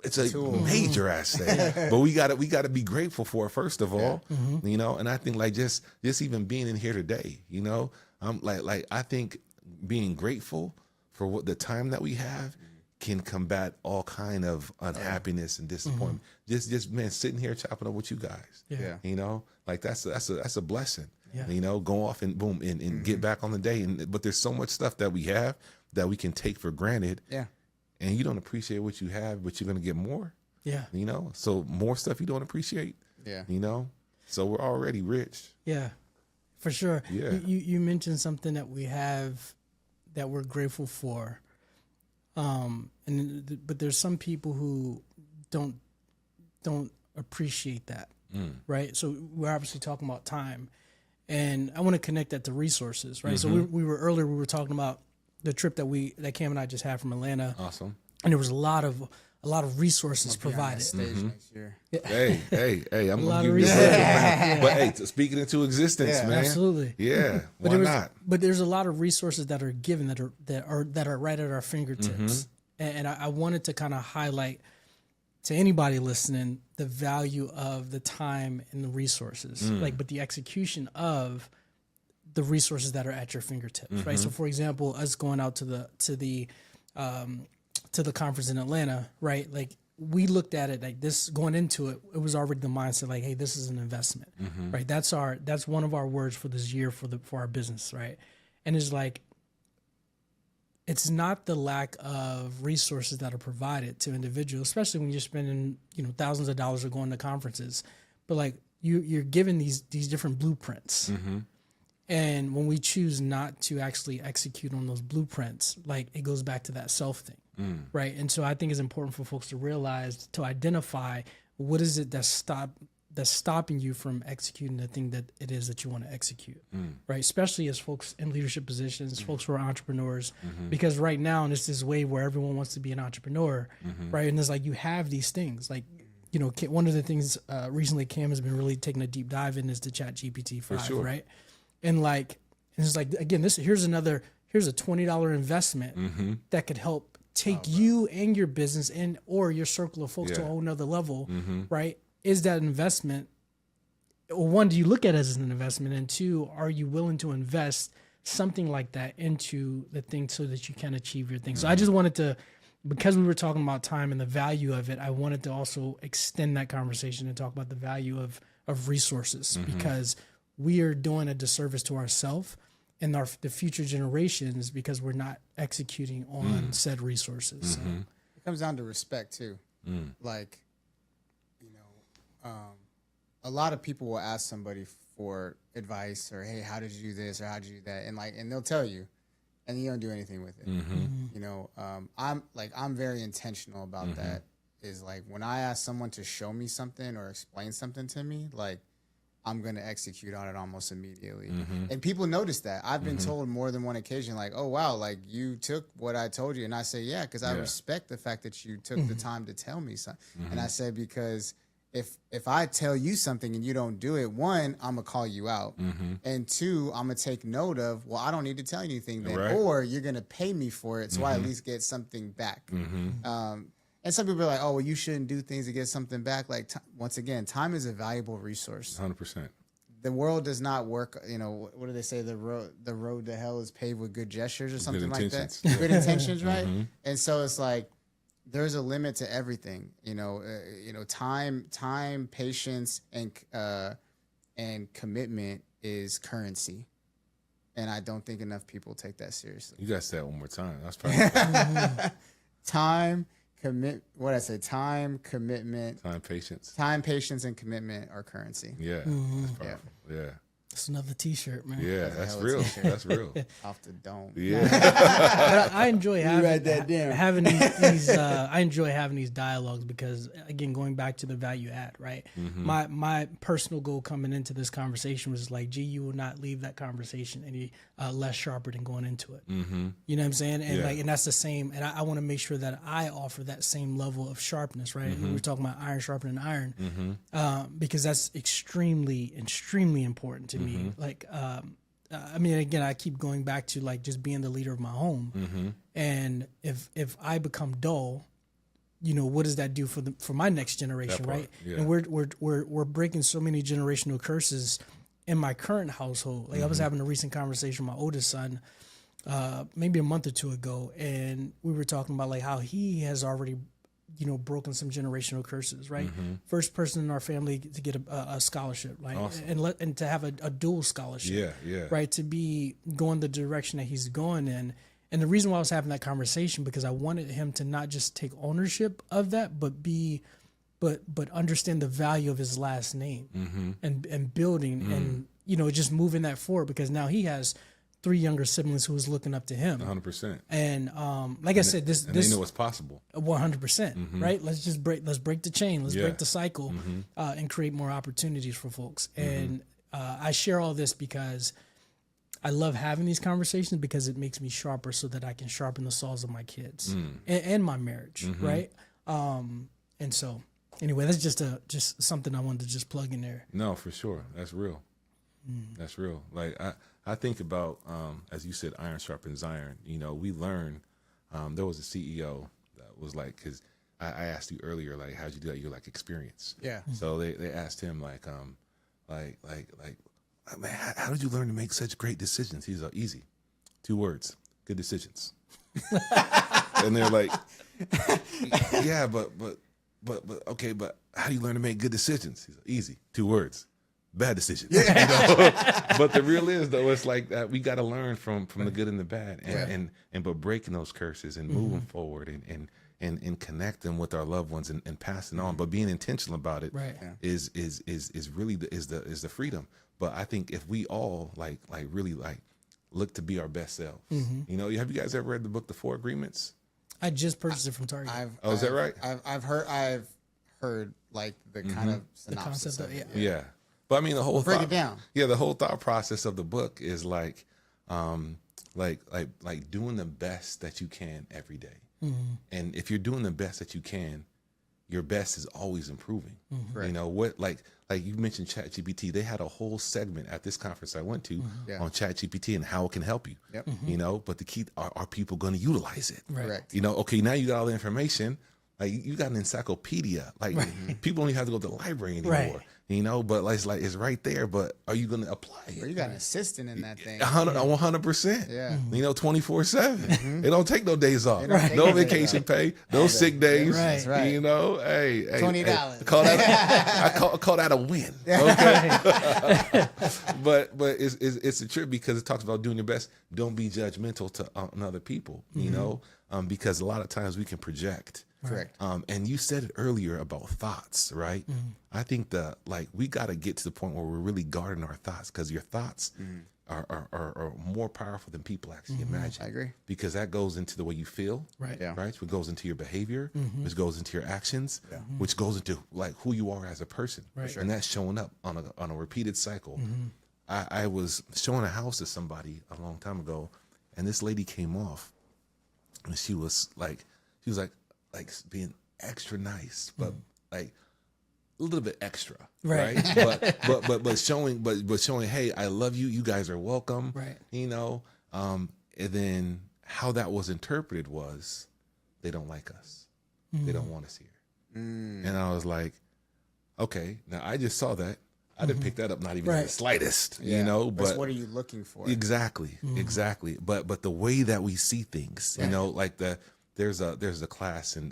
It's a major asset, but we gotta be grateful for it first of all, And I think like just even being in here today, I'm like I think being grateful for what the time that we have can combat all kind of unhappiness and disappointment. Just man, sitting here chopping up with you guys, like that's a blessing. Go off and boom and get back on the day, but there's so much stuff that we have that we can take for granted. And you don't appreciate what you have, but you're going to get more. So more stuff you don't appreciate. So we're already rich. Yeah, for sure. Yeah. You mentioned something that we have that we're grateful for. But there's some people who don't appreciate that. Right. So we're obviously talking about time, and I want to connect that to resources. Right. So we were talking about the trip that Cam and I just had from Atlanta. Awesome. And there was a lot of resources provided. Stage next year. Hey, I'm lot gonna of give you resources. But hey, speaking into existence, man. Absolutely. Yeah. But Why not? But there's a lot of resources that are given that are right at our fingertips. And I wanted to kind of highlight to anybody listening the value of the time and the resources, but the execution of the resources that are at your fingertips, right? So, for example, us going out to the conference in Atlanta, right? Like, we looked at it like this, going into it, it was already the mindset like, hey, this is an investment, right? That's one of our words for this year for our business, right? And it's like, it's not the lack of resources that are provided to individuals, especially when you're spending, thousands of dollars or going to conferences, but like you're given these different blueprints. And when we choose not to actually execute on those blueprints, like it goes back to that self thing. Right. And so I think it's important for folks to realize, to identify what is it that's stopping you from executing the thing that it is that you want to execute. Right. Especially as folks in leadership positions, folks who are entrepreneurs, because right now, and it's this wave where everyone wants to be an entrepreneur. Right. And it's like, you have these things like, one of the things recently Cam has been really taking a deep dive in is the ChatGPT-5. Sure. Right. And it's like, again, here's a $20 investment that could help take you and your business or your circle of folks to a whole nother level, right? Is that investment, well, one, do you look at it as an investment? And two, are you willing to invest something like that into the thing so that you can achieve your thing? So I just wanted to, because we were talking about time and the value of it, I wanted to also extend that conversation and talk about the value of resources, because we are doing a disservice to ourselves and the future generations because we're not executing on said resources. So. It comes down to respect too. Like, a lot of people will ask somebody for advice or, hey, how did you do this or how did you do that? And they'll tell you, and you don't do anything with it. I'm very intentional about that. Is like when I ask someone to show me something or explain something to me, like, I'm going to execute on it almost immediately. And people notice that. I've been told more than one occasion, like, oh, wow, like you took what I told you. And I say, yeah, because I respect the fact that you took the time to tell me something. And I said, because if I tell you something and you don't do it, one, I'm going to call you out. And two, I'm going to take note of, well, I don't need to tell you anything then. Right. Or you're going to pay me for it so I at least get something back. And some people are like, oh, well, you shouldn't do things to get something back. Like, once again, time is a valuable resource. 100%. The world does not work. What do they say? The road to hell is paved with good gestures or something like that. Good intentions, right? And so it's like, there's a limit to everything. Time, patience, and commitment is currency. And I don't think enough people take that seriously. You got to say that one more time. That's probably time. Time, commitment. Time, patience, and commitment are currency. Yeah. That's powerful. Yeah. That's another T-shirt, man. Yeah, that's real. That's real. Off the dome. Yeah. But I enjoy having, write that down. having these I enjoy having these dialogues because, again, going back to the value add, right? My personal goal coming into this conversation was like, gee, you will not leave that conversation any less sharper than going into it. You know what I'm saying? And and that's the same. And I want to make sure that I offer that same level of sharpness, right? We were talking about iron sharpening iron, because that's extremely, extremely important to me. Like, I mean, again, I keep going back to like just being the leader of my home, and if I become dull, what does that do for my next generation, right? Yeah. And we're breaking so many generational curses in my current household. Like I was having a recent conversation with my oldest son, maybe a month or two ago, and we were talking about like how he has already broken some generational curses, right? First person in our family to get a scholarship, like, awesome. and to have a dual scholarship, right? To be going the direction that he's going in. And the reason why I was having that conversation, because I wanted him to not just take ownership of that, but understand the value of his last name and building and, just moving that forward, because now he has 3 younger siblings who was looking up to him. 100%. And I said, this they know what's possible. 100%, right? Let's break the chain. Let's break the cycle and create more opportunities for folks. And I share all this because I love having these conversations, because it makes me sharper so that I can sharpen the saws of my kids and my marriage, right? And so anyway, that's just something I wanted to just plug in there. No, for sure. That's real. That's real. Like I think about, as you said, iron sharpens iron. We learn. There was a CEO that was like, because I asked you earlier, like, how'd you do that? You're like, experience. Yeah. So they asked him like, man, how did you learn to make such great decisions? He's like, easy, 2 words, good decisions. And they're like, yeah, but okay, but how do you learn to make good decisions? He's like, easy, 2 words, bad decisions. You know? But the real is though, it's like that we got to learn from the good and the bad, and but breaking those curses and moving forward and connecting with our loved ones and passing on, but being intentional about it is really the freedom. But I think if we all really look to be our best selves, you know, have you guys ever read the book The Four Agreements? I just purchased it from Target. Is that right? I've heard like the kind of synopsis concept of it. Yeah. But I mean, the whole break it down. Yeah, the whole thought process of the book is like doing the best that you can every day. And if you're doing the best that you can, your best is always improving. You know what? Like you mentioned ChatGPT. They had a whole segment at this conference I went to on ChatGPT and how it can help you. You know, but the key are people going to utilize it? Correct. You know, okay, now you got all the information. Like you got an encyclopedia. Like people don't even have to go to the library anymore. You know, but it's right there. But are you going to apply it? Or you got an assistant in that thing. 100%. Yeah. You know, 24/7. It don't take no days off. Right. No vacation pay. No sick days. That's right. You know, hey, $20. Hey, I call that a win. Okay. but it's a trip because it talks about doing your best. Don't be judgmental to other people. You know, because a lot of times we can project. Correct. And you said it earlier about thoughts, right? I think we got to get to the point where we're really guarding our thoughts, because your thoughts are more powerful than people actually imagine. I agree. Because that goes into the way you feel, Right. Yeah. right? Which goes into your behavior, which goes into your actions, which goes into who you are as a person, Right. and that's showing up on a repeated cycle. I was showing a house to somebody a long time ago, and this lady came off, and she was like being extra nice, but like a little bit extra, right? but showing, hey, I love you. You guys are welcome, Right. You know, and then how that was interpreted was, they don't like us, they don't want us here, and I was like, okay, now I just saw that. I didn't pick that up, not even in the slightest, you know. But what are you looking for? Exactly. But the way that we see things, you know, like there's a class in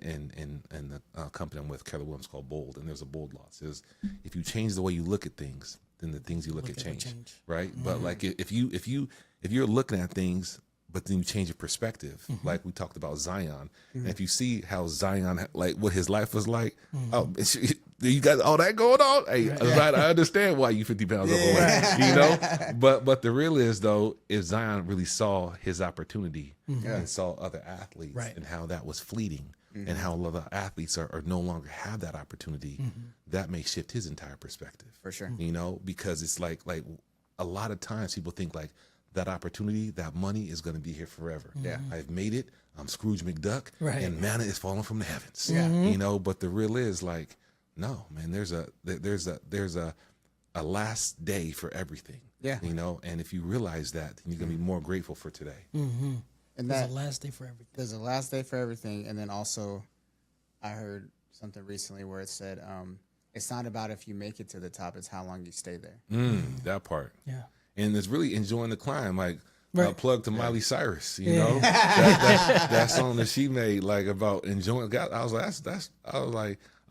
the company I'm with, Keller Williams, called Bold, and there's a Bold law. It says if you change the way you look at things, then the things you look at change. Right? But like if you're looking at things, but then you change your perspective, like we talked about Zion, and if you see how Zion, like what his life was like, you got all that going on. Hey, I understand why you 50 pounds overweight, you know. But the real is though, if Zion really saw his opportunity and saw other athletes and how that was fleeting, and how other athletes are no longer have that opportunity, that may shift his entire perspective. For sure. You know, because it's like a lot of times people think like that opportunity, that money is going to be here forever. Yeah, I've made it. I'm Scrooge McDuck, and manna is falling from the heavens. Yeah, you know. But the real is like, no, man. There's a last day for everything. Yeah, you know. And if you realize that, then you're gonna be more grateful for today. And there's a last day for everything. There's a last day for everything, and then also, I heard something recently where it said, it's not about if you make it to the top; it's how long you stay there. That part. Yeah. And it's really enjoying the climb, like plug to Miley Cyrus, you know, that song that she made, like about enjoying. God, I was like,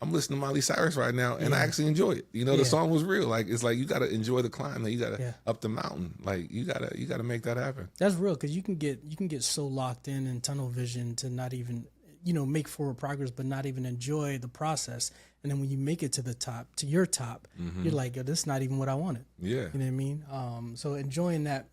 I'm listening to Miley Cyrus right now, and I actually enjoy it. You know, the song was real. Like it's like you got to enjoy the climb. Like, you got to up the mountain. Like you got to make that happen. That's real, because you can get so locked in tunnel vision to not even make forward progress, but not even enjoy the process. And then when you make it to the top, to your top, you're like, this is not even what I wanted. Yeah. You know what I mean? So enjoying that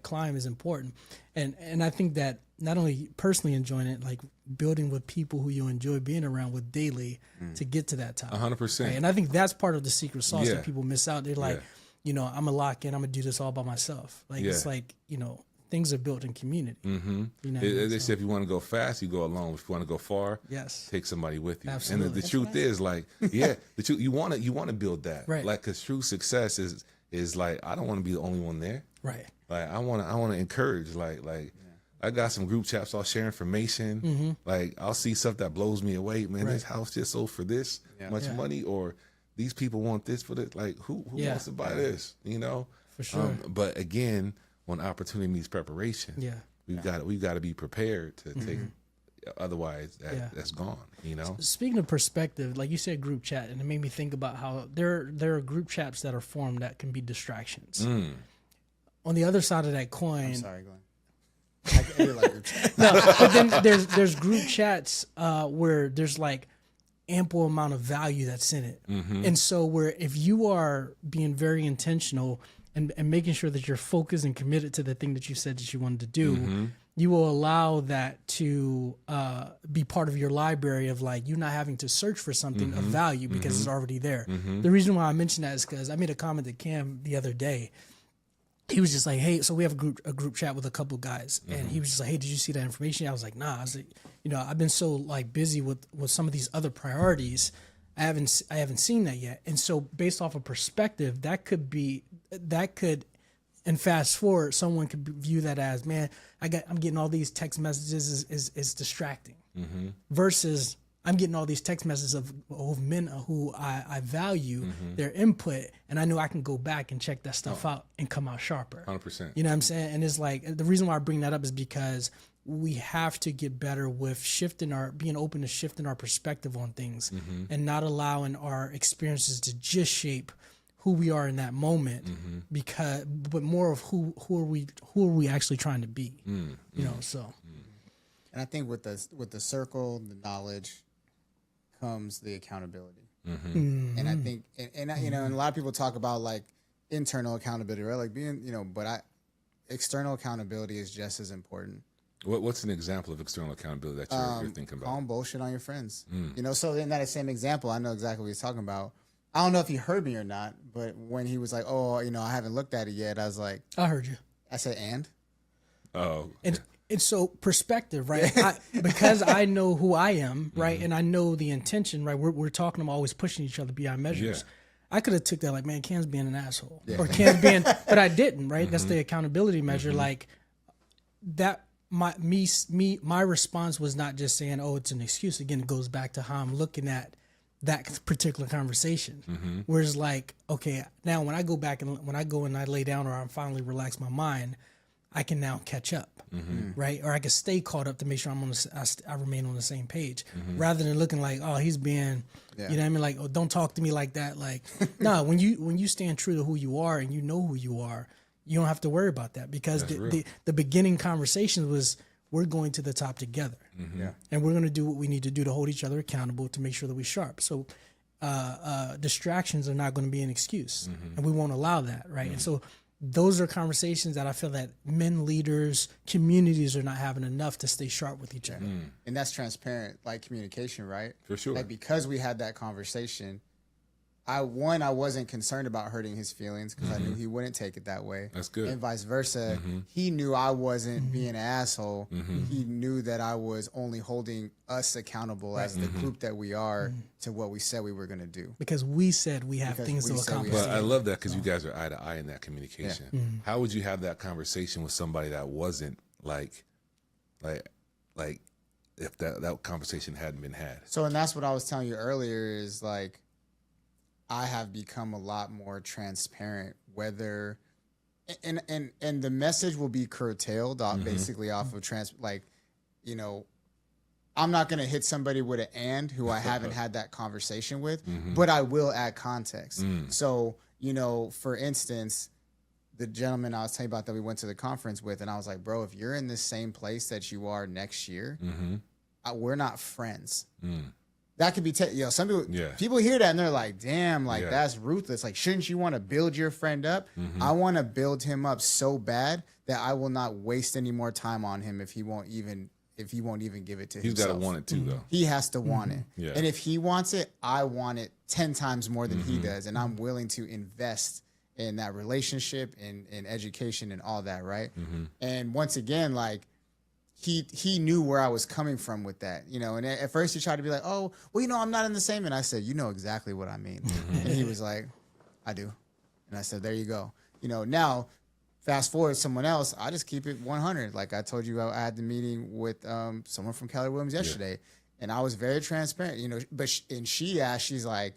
climb is important. And I think that not only personally enjoying it, like building with people who you enjoy being around with daily to get to that top. 100%. Right? And I think that's part of the secret sauce that people miss out. They're like, I'm going to lock in, I'm going to do this all by myself. Like, it's like, things are built in community. They say if you want to go fast, you go alone. If you want to go far, take somebody with you. Absolutely. And the truth is, like, the truth, you want to build that, right? Like, because true success is like, I don't want to be the only one there, right? Like, I want to encourage, like. I got some group chats. I'll share information. Like, I'll see stuff that blows me away. Man, this house just sold for this much money, or these people want this for this. Like, who wants to buy this? You know, for sure. But again, when opportunity meets preparation, we've got to be prepared to take otherwise that's gone, you know? Speaking of perspective, like you said, group chat, and it made me think about how there are group chats that are formed that can be distractions. On the other side of that coin, I'm sorry, Glenn. I do like group chat. no, but then there's group chats where there's like ample amount of value that's in it, and so where if you are being very intentional and making sure that you're focused and committed to the thing that you said that you wanted to do, you will allow that to be part of your library of like you not having to search for something of value because it's already there. The reason why I mentioned that is because I made a comment to Cam the other day. He was just like, hey, so we have a group chat with a couple guys, and he was just like, hey, did you see that information? I was like, nah. I was like, you know, I've been so like busy with some of these other priorities, I haven't seen that yet. And so based off of perspective, that could, and fast forward, someone could view that as, man, I'm getting all these text messages is distracting, versus I'm getting all these text messages of men who I value their input, and I know I can go back and check that stuff out and come out sharper. 100%. You know what I'm saying? And it's like, the reason why I bring that up is because we have to get better with being open to shifting our perspective on things and not allowing our experiences to just shape who we are in that moment, but more of who are we actually trying to be, you know? So, and I think with the circle, the knowledge comes the accountability. And I think, and you know, and a lot of people talk about like internal accountability, right? Like being, you know, but external accountability is just as important. What's an example of external accountability that you're thinking about? Calling bullshit on your friends. You know, so in that same example, I know exactly what he's talking about. I don't know if he heard me or not, but when he was like, oh, you know, I haven't looked at it yet, I was like, I heard you. I said, and? Oh. And so perspective, right? Because I know who I am, right? And I know the intention, right? We're talking about always pushing each other beyond measures. Yeah. I could have took that like, man, Cam's being an asshole. Yeah. Or Cam's being, but I didn't, right? That's the accountability measure. Like that, my response was not just saying, oh, it's an excuse. Again, it goes back to how I'm looking at that particular conversation. Whereas like, okay, now when I go back and when I go and I lay down or I finally relax my mind, I can now catch up, right? Or I can stay caught up to make sure I remain on the same page, rather than looking like, oh, he's being, you know what I mean? Like, oh, don't talk to me like that. Like, no, when you stand true to who you are and you know who you are, you don't have to worry about that, because the beginning conversation was, we're going to the top together, and we're going to do what we need to do to hold each other accountable to make sure that we're sharp. So distractions are not going to be an excuse, and we won't allow that, right? And so those are conversations that I feel that men, leaders, communities are not having enough to stay sharp with each other. And that's transparent, like communication, right? For sure. Like, because we had that conversation, I wasn't concerned about hurting his feelings because I knew he wouldn't take it that way. That's good. And vice versa. He knew I wasn't being an asshole. He knew that I was only holding us accountable as the group that we are to what we said we were going to do. Because we said we have things to accomplish. But I love that, because you guys are eye to eye in that communication. How would you have that conversation with somebody that wasn't like if that conversation hadn't been had? So, and that's what I was telling you earlier is like, I have become a lot more transparent, whether, and the message will be curtailed basically off of like, you know, I'm not going to hit somebody with an and who I haven't had that conversation with, but I will add context. So, you know, for instance, the gentleman I was telling you about that we went to the conference with, and I was like, bro, if you're in the same place that you are next year, we're not friends. That could be, some people hear that and they're like, damn, like that's ruthless. Like, shouldn't you want to build your friend up? I want to build him up so bad that I will not waste any more time on him if he won't even give it to himself. He's got to want it too, though. He has to want it. Yeah. And if he wants it, I want it 10 times more than he does. And I'm willing to invest in that relationship and in education and all that, right? And once again, like, he knew where I was coming from with that, you know, and at first he tried to be like, oh, well, you know, I'm not in the same. And I said, you know exactly what I mean. And he was like, I do. And I said, there you go. You know, now fast forward someone else, I just keep it 100. Like I told you, I had the meeting with someone from Keller Williams yesterday, and I was very transparent, you know, but she asked, she's like,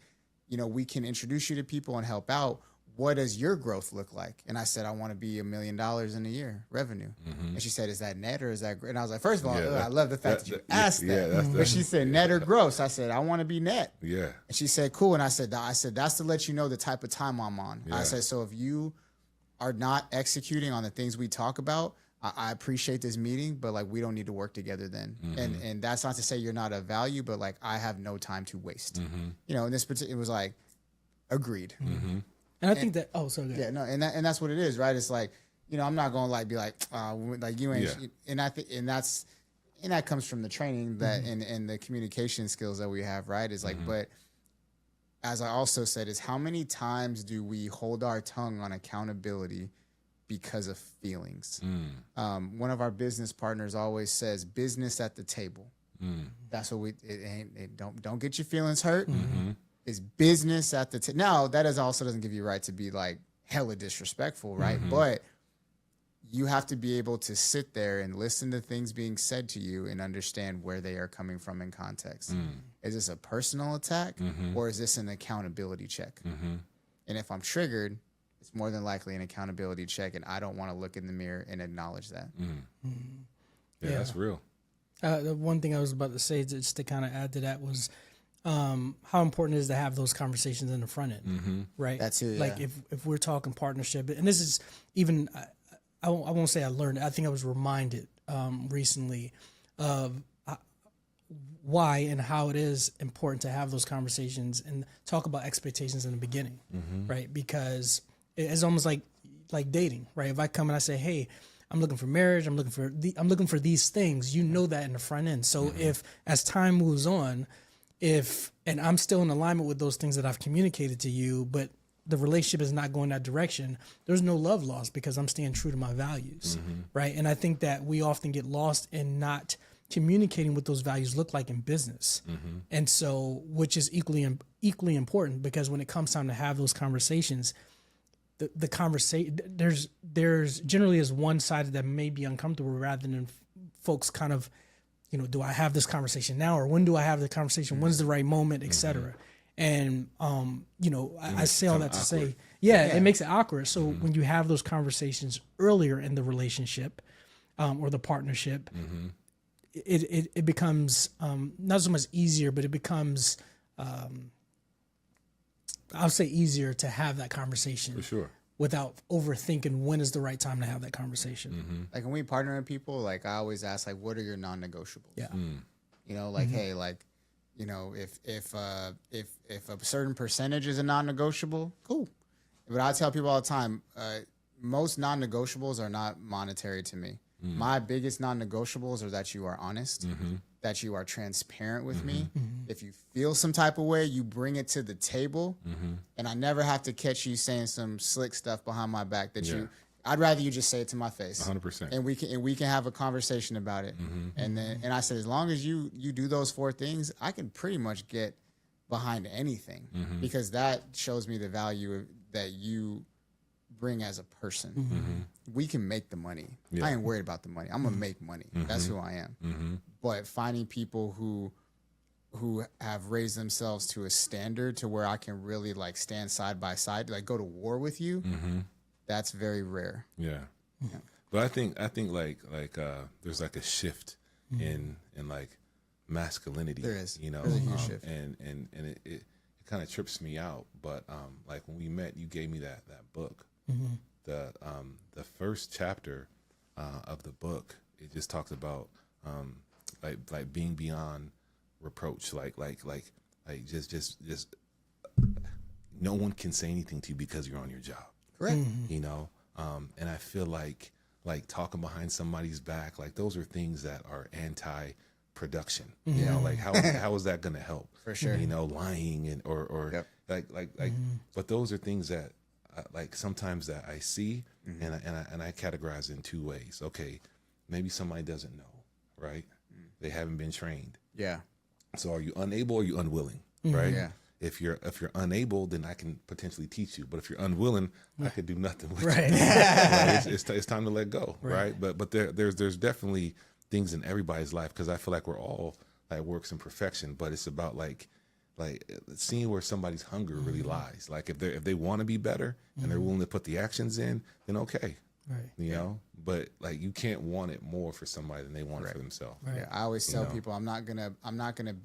you know, we can introduce you to people and help out. what does your growth look like? And I said, I want to be $1 million in a year revenue. And she said, is that net or is that, and I was like, first of all, I love the fact that you asked that. But she said, net or gross? I said, I want to be net. Yeah. And she said, cool. And I said, that's to let you know the type of time I'm on. Yeah. I said, so if you are not executing on the things we talk about, I appreciate this meeting, but like, we don't need to work together then. And that's not to say you're not of value, but like, I have no time to waste. You know, in this particular, it was like, agreed. And I think that, so good. Yeah, no, and that's what it is, right? It's like, you know, I'm not going to like be like you ain't, and I think, and that comes from the training that and the communication skills that we have, right? Is like, but as I also said, is how many times do we hold our tongue on accountability because of feelings? One of our business partners always says, "Business at the table." That's what don't get your feelings hurt. Is business at the now that also doesn't give you a right to be like hella disrespectful, right? But you have to be able to sit there and listen to things being said to you and understand where they are coming from in context. Is this a personal attack or is this an accountability check? And if I'm triggered, it's more than likely an accountability check, and I don't want to look in the mirror and acknowledge that. Yeah, that's real. The one thing I was about to say, just to kind of add to that, was how important it is to have those conversations in the front end, right? That's it. Like if we're talking partnership, and this is even, I won't say I learned, I think I was reminded recently of why and how it is important to have those conversations and talk about expectations in the beginning, right? Because it's almost like dating, right? If I come and I say, hey, I'm looking for marriage, I'm looking for these things, you know that in the front end. So if as time moves on, and I'm still in alignment with those things that I've communicated to you, but the relationship is not going that direction, there's no love lost because I'm staying true to my values, right? And I think that we often get lost in not communicating what those values look like in business. And so, which is equally important, because when it comes time to have those conversations, the conversation, there's generally is one side that may be uncomfortable, rather than folks kind of, you know, do I have this conversation now, or when do I have the conversation? When's the right moment, et cetera. And, you know, I say all that to say, it makes it awkward. So when you have those conversations earlier in the relationship or the partnership, it becomes not so much easier, but it becomes, I'll say easier to have that conversation. For sure. without overthinking when is the right time to have that conversation. Mm-hmm. Like when we partner with people, like I always ask, like, what are your non-negotiables? Yeah. You know, like, hey, like, you know, if a certain percentage is a non-negotiable, cool. But I tell people all the time, most non-negotiables are not monetary to me. My biggest non-negotiables are that you are honest, that you are transparent with me. If you feel some type of way, you bring it to the table, and I never have to catch you saying some slick stuff behind my back that you. I'd rather you just say it to my face, 100%, and we can have a conversation about it. And I said, as long as you do those 4 things, I can pretty much get behind anything because that shows me the value that you bring as a person. We can make the money. I ain't worried about the money. I'm gonna make money. That's who I am. But finding people who have raised themselves to a standard to where I can really like stand side by side, like go to war with you, that's very rare. Yeah. But I think like there's like a shift in like masculinity. There is. You know, there's a huge shift. And it kind of trips me out. But like when we met, you gave me that book. The first chapter of the book, it just talks about like being beyond reproach, like just no one can say anything to you because you're on your job. Correct. You know, and I feel like talking behind somebody's back, like those are things that are anti-production. You know, like how is that going to help? For sure. You know, lying and or like but those are things that like sometimes that I see and I categorize in 2 ways. Okay, maybe somebody doesn't know, right? They haven't been trained. Yeah. So are you unable or are you unwilling, right? Yeah. If you're unable, then I can potentially teach you. But if you're unwilling, I could do nothing with you. Right? It's time to let go, right? But there's definitely things in everybody's life, because I feel like we're all like works in perfection. But it's about like like seeing where somebody's hunger really lies. Like if they want to be better and they're willing to put the actions in, then okay. Right. You know, but like you can't want it more for somebody than they want it for themselves. Yeah, I always tell people I'm not gonna beg